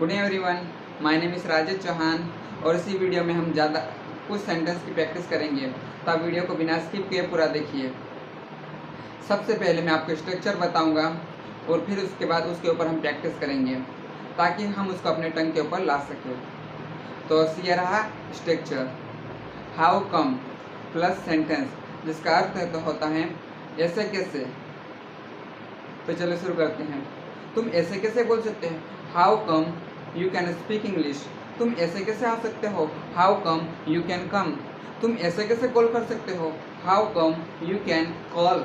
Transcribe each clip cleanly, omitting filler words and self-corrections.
Good everyone, my name is Rajesh Chauhan और इसी video में हम ज़्यादा कुछ सेंटेंस की प्रैक्टिस करेंगे, तो आप वीडियो को बिना स्किप किए पूरा देखिए। सबसे पहले मैं आपको स्ट्रक्चर बताऊंगा और फिर उसके बाद उसके ऊपर हम प्रैक्टिस करेंगे ताकि हम उसको अपने टंग के ऊपर ला सकें। तो ये रहा structure, how come plus sentence, जिसका अर्थ होता है ऐसे कैसे। तो चलो शुरू करते हैं। तुम ऐसे कैसे बोल सकते हैं, how come you can speak English. तुम ऐसे कैसे आ सकते हो, how come you can come. तुम ऐसे कैसे कॉल कर सकते हो, how come you can call.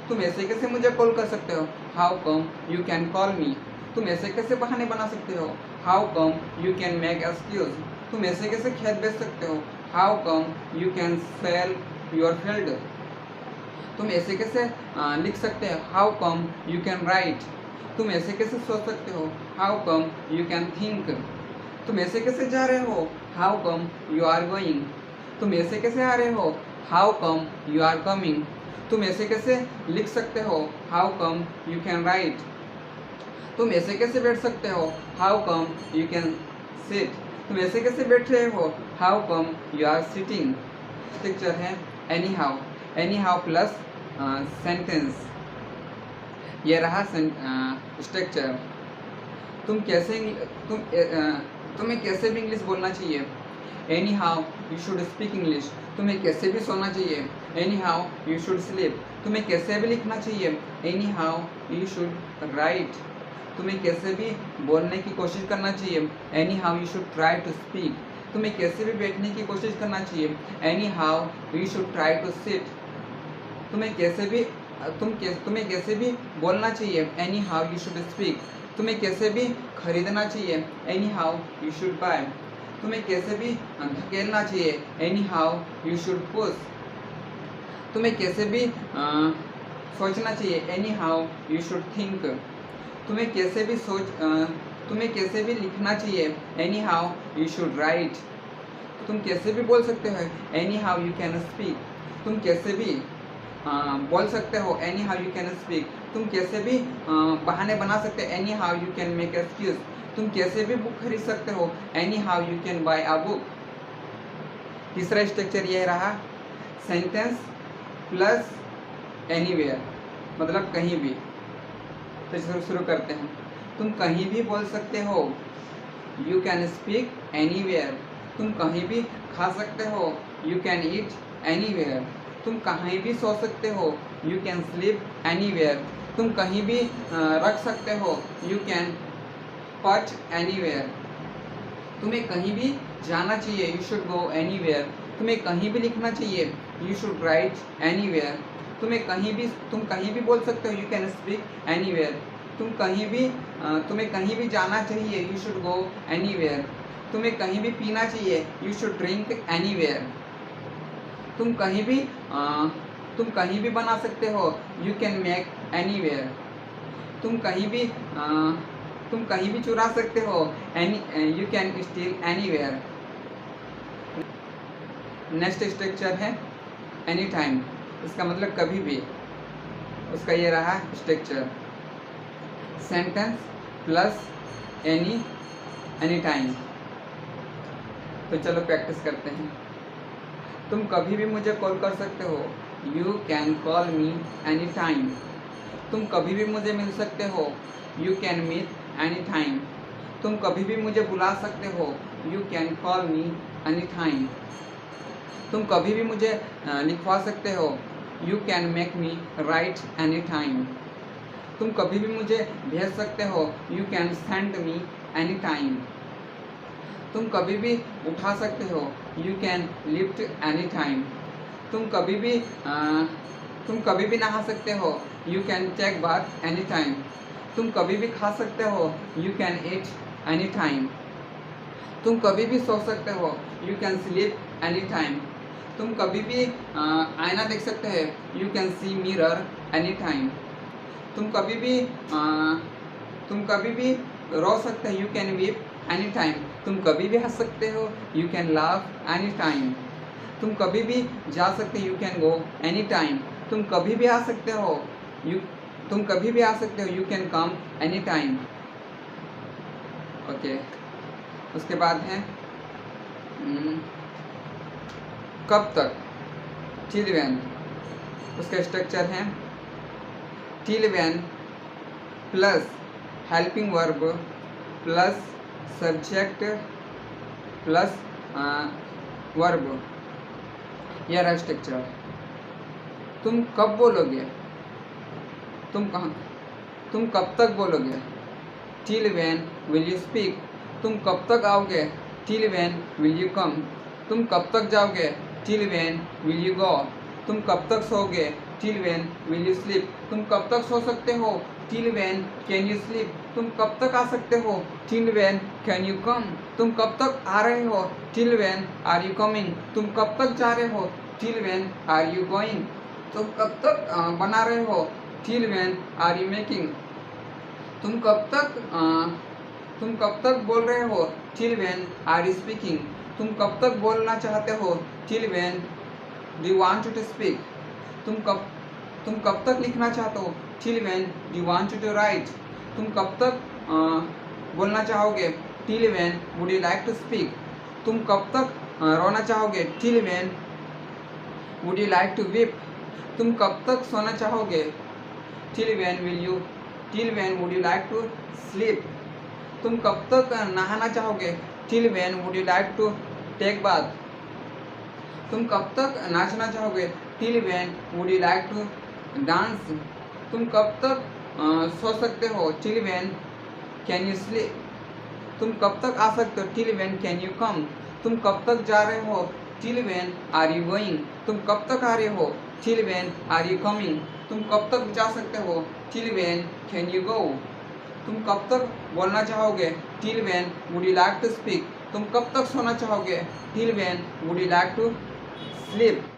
तुम ऐसे कैसे मुझे कॉल कर सकते हो, how come you can call मी। तुम ऐसे कैसे बहाने बना सकते हो, how come you can make excuse. तुम ऐसे कैसे खेत बेच सकते हो, how come you can sell your field. तुम ऐसे कैसे लिख सकते हो, how come you can write. तुम ऐसे कैसे सोच सकते हो, how come you can think. तुम ऐसे कैसे जा रहे हो, how come you are going. तुम ऐसे कैसे आ रहे हो, how come you are coming. तुम ऐसे कैसे लिख सकते हो, how come you can write. तुम ऐसे कैसे बैठ सकते हो, how come you can seat. तुम ऐसे कैसे बैठ रहे हो, how come you are sitting. Structure है anyhow, anyhow plus sentence. ये रहा स्ट्रक्चर। तुम कैसे तुम्हें कैसे भी इंग्लिश बोलना चाहिए, anyhow you should speak English. तुम्हें कैसे भी सोना चाहिए, anyhow you should sleep. तुम्हें कैसे भी लिखना चाहिए, anyhow you should write. तुम्हें कैसे भी बोलने की कोशिश करना चाहिए, anyhow you should try to speak. तुम्हें कैसे भी बैठने की कोशिश करना चाहिए, anyhow you should try to sit. तुम्हें कैसे भी बोलना चाहिए, anyhow you should speak. तुम्हें कैसे भी खरीदना चाहिए, anyhow you should buy. तुम्हें कैसे भी धकेलना चाहिए, anyhow you should push. तुम्हें कैसे भी सोचना चाहिए, anyhow you should think. तुम्हें कैसे भी लिखना चाहिए, anyhow you should right. तुम कैसे भी बोल सकते हो, any how you can speak. तुम कैसे भी बोल सकते हो, any how you can speak. तुम कैसे भी बहाने बना सकते हो, any how you can make excuse. तुम कैसे भी बुक खरीद सकते हो, any how you can buy a book. तीसरा स्ट्रक्चर यह रहा, सेंटेंस प्लस एनीवेयर, मतलब कहीं भी। तो शुरू करते हैं। तुम कहीं भी बोल सकते हो, यू कैन स्पीक एनीवेयर। तुम कहीं भी खा सकते हो, यू कैन ईट एनीवेयर। तुम कहीं भी सो सकते हो, यू कैन स्लीप एनीवेयर। तुम कहीं भी रख सकते हो, यू कैन पट एनीवेयर। तुम्हें कहीं भी जाना चाहिए, यू शुड गो एनीवेयर। तुम्हें कहीं भी लिखना चाहिए, यू शुड राइट एनीवेयर। तुम कहीं भी बोल सकते हो, यू कैन स्पीक एनीवेयर। तुम्हें कहीं भी जाना चाहिए, यू शुड गो एनीवेयर। तुम्हें कहीं भी पीना चाहिए, यू शुड ड्रिंक एनीवेयर। तुम कहीं भी बना सकते हो, यू कैन मेक एनीवेयर। तुम कहीं भी चुरा सकते हो, you can steel anywhere. Next structure है एनी टाइम, इसका मतलब कभी भी। उसका ये रहा structure, sentence plus any time. तो चलो प्रैक्टिस करते हैं। तुम कभी भी मुझे कॉल कर सकते हो, you can call me any time. तुम कभी भी मुझे मिल सकते हो, you can meet any time. तुम कभी भी मुझे बुला सकते हो, you can call me any time. तुम कभी भी मुझे लिखवा सकते हो, you can make me write any time. तुम कभी भी मुझे भेज सकते हो, you can send me any time. तुम कभी भी उठा सकते हो, you can lift any time. तुम कभी भी नहा सकते हो, you can take bath any time. तुम कभी भी खा सकते हो, you can eat any time. तुम कभी भी सो सकते हो, you can sleep any time. तुम कभी भी आईना देख सकते हो, you can see mirror any time. तुम कभी भी रो सकते हो, you can weep any time. तुम कभी भी हंस सकते हो, you can laugh any time. तुम कभी भी जा सकते हो, you can go any time. तुम कभी भी आ सकते हो, you can come any time. Okay. उसके बाद है कब तक, till when। उसका स्ट्रक्चर है till when plus helping verb plus subject plus verb, यह रहा स्ट्रक्चर। तुम कब बोलोगे, तुम कब तक बोलोगे, till when will you speak। तुम कब तक आओगे, till when will you come। तुम कब तक जाओगे, till when will you go। तुम कब तक सोओगे, till when will you sleep। तुम कब तक सो सकते हो, till when can you sleep। तुम कब तक आ सकते हो, till when can you come। तुम कब तक आ रहे हो, till when are you coming। तुम कब तक जा रहे हो, till when are you going। तुम कब तक बना रहे हो, till when are you making। तुम कब तक बोल रहे हो, till when are you speaking। तुम कब तक बोलना चाहते हो, till when do you want to speak। तुम कब तक लिखना चाहते हो, till when do you want to write। तुम कब तक बोलना चाहोगे, till when would you like to speak। तुम कब तक रोना चाहोगे, till when would you like to weep। तुम कब तक सोना चाहोगे, till when would you like to sleep। तुम कब तक नहाना चाहोगे, till when would you like to take bath। तुम कब तक नाचना चाहोगे, till when would you like to dance। तुम कब तक सो सकते हो, till when can you sleep। तुम कब तक आ सकते हो, till when can you come। तुम कब तक जा रहे हो, till when are you going। तुम कब तक आ रहे हो, till when are you coming। तुम कब तक जा सकते हो, till when can you go। तुम कब तक बोलना चाहोगे, till when would you like to speak। तुम कब तक सोना चाहोगे, till when would you like to sleep।